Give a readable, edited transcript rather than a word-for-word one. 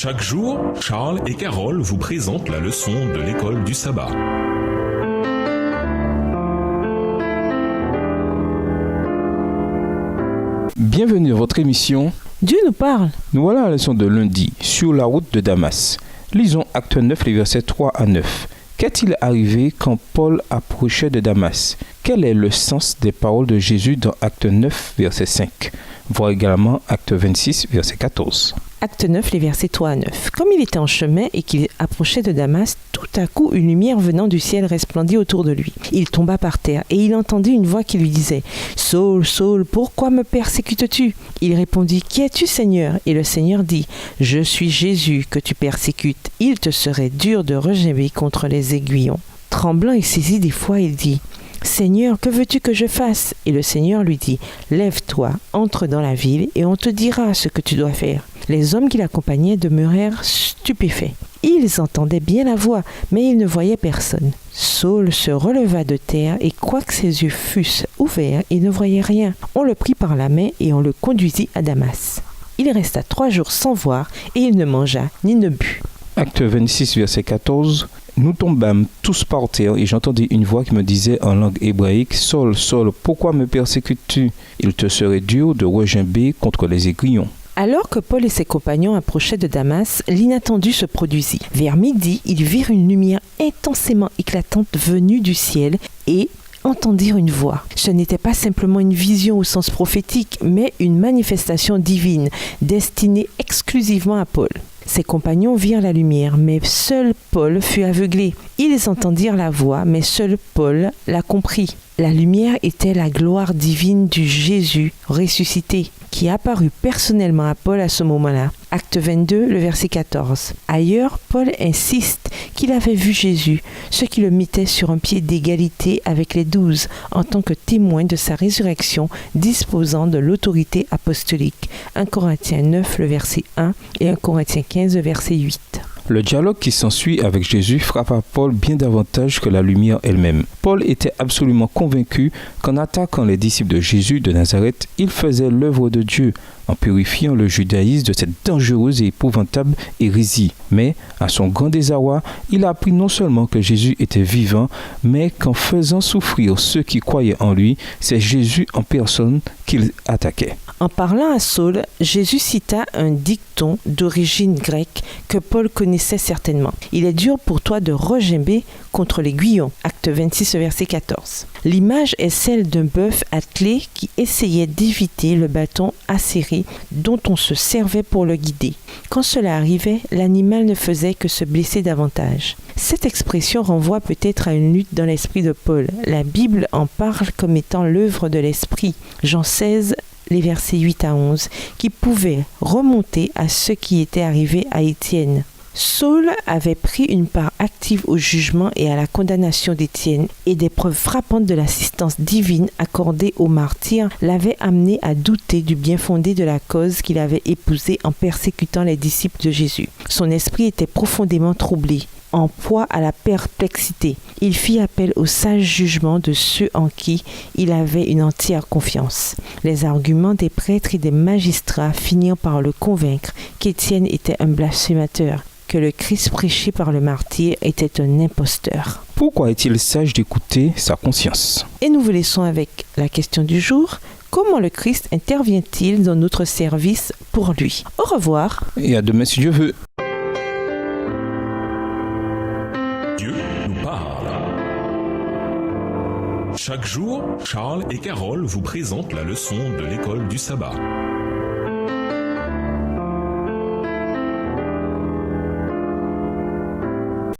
Chaque jour, Charles et Carole vous présentent la leçon de l'école du sabbat. Bienvenue à votre émission Dieu nous parle. Nous voilà à la leçon de lundi, sur la route de Damas. Lisons Acte 9, les versets 3 à 9. Qu'est-il arrivé quand Paul approchait de Damas? Quel est le sens des paroles de Jésus dans Acte 9, verset 5? Voir également Acte 26, verset 14. Acte 9, les versets 3 à 9. Comme il était en chemin et qu'il approchait de Damas, tout à coup une lumière venant du ciel resplendit autour de lui. Il tomba par terre et il entendit une voix qui lui disait « Saul, Saul, pourquoi me persécutes-tu » Il répondit « Qui es-tu, Seigneur » Et le Seigneur dit « Je suis Jésus que tu persécutes. Il te serait dur de regimber contre les aiguillons. » Tremblant et saisi d'effroi, il dit « Seigneur, que veux-tu que je fasse » Et le Seigneur lui dit « Lève-toi, entre dans la ville et on te dira ce que tu dois faire. » Les hommes qui l'accompagnaient demeurèrent stupéfaits. Ils entendaient bien la voix, mais ils ne voyaient personne. Saul se releva de terre et quoique ses yeux fussent ouverts, il ne voyait rien. On le prit par la main et on le conduisit à Damas. Il resta 3 jours sans voir et il ne mangea ni ne but. Acte 26, verset 14. Nous tombâmes tous par terre et j'entendis une voix qui me disait en langue hébraïque « Saul, Saul, pourquoi me persécutes-tu? Il te serait dur de regimber contre les aiguillons. » Alors que Paul et ses compagnons approchaient de Damas, l'inattendu se produisit. Vers midi, ils virent une lumière intensément éclatante venue du ciel et entendirent une voix. Ce n'était pas simplement une vision au sens prophétique, mais une manifestation divine, destinée exclusivement à Paul. Ses compagnons virent la lumière, mais seul Paul fut aveuglé. Ils entendirent la voix, mais seul Paul la comprit. La lumière était la gloire divine du Jésus ressuscité, qui apparut personnellement à Paul à ce moment-là. Acte 22, le verset 14. Ailleurs, Paul insiste qu'il avait vu Jésus, ce qui le mettait sur un pied d'égalité avec les 12, en tant que témoin de sa résurrection, disposant de l'autorité apostolique. 1 Corinthiens 9, le verset 1 et 1 Corinthiens 15, le verset 8. Le dialogue qui s'ensuit avec Jésus frappa Paul bien davantage que la lumière elle-même. Paul était absolument convaincu qu'en attaquant les disciples de Jésus de Nazareth, il faisait l'œuvre de Dieu en purifiant le judaïsme de cette dangereuse et épouvantable hérésie. Mais, à son grand désarroi, il apprit non seulement que Jésus était vivant, mais qu'en faisant souffrir ceux qui croyaient en lui, c'est Jésus en personne qu'il attaquait. En parlant à Saul, Jésus cita un dicton d'origine grecque que Paul connaissait certainement. « Il est dur pour toi de regimber contre l'aiguillon. » Acte 26, verset 14. L'image est celle d'un bœuf attelé qui essayait d'éviter le bâton acéré dont on se servait pour le guider. Quand cela arrivait, l'animal ne faisait que se blesser davantage. Cette expression renvoie peut-être à une lutte dans l'esprit de Paul. La Bible en parle comme étant l'œuvre de l'esprit. Jean 16, les versets 8 à 11, qui pouvaient remonter à ce qui était arrivé à Étienne. Saul avait pris une part active au jugement et à la condamnation d'Étienne, et des preuves frappantes de l'assistance divine accordée aux martyrs l'avaient amené à douter du bien fondé de la cause qu'il avait épousée en persécutant les disciples de Jésus. Son esprit était profondément troublé, en proie à la perplexité. Il fit appel au sage jugement de ceux en qui il avait une entière confiance. Les arguments des prêtres et des magistrats finirent par le convaincre qu'Étienne était un blasphémateur, que le Christ prêché par le martyr était un imposteur. Pourquoi est-il sage d'écouter sa conscience? Et nous vous laissons avec la question du jour. Comment le Christ intervient-il dans notre service pour lui? Au revoir. Et à demain si Dieu veut. Dieu nous parle. Chaque jour, Charles et Carole vous présentent la leçon de l'école du sabbat.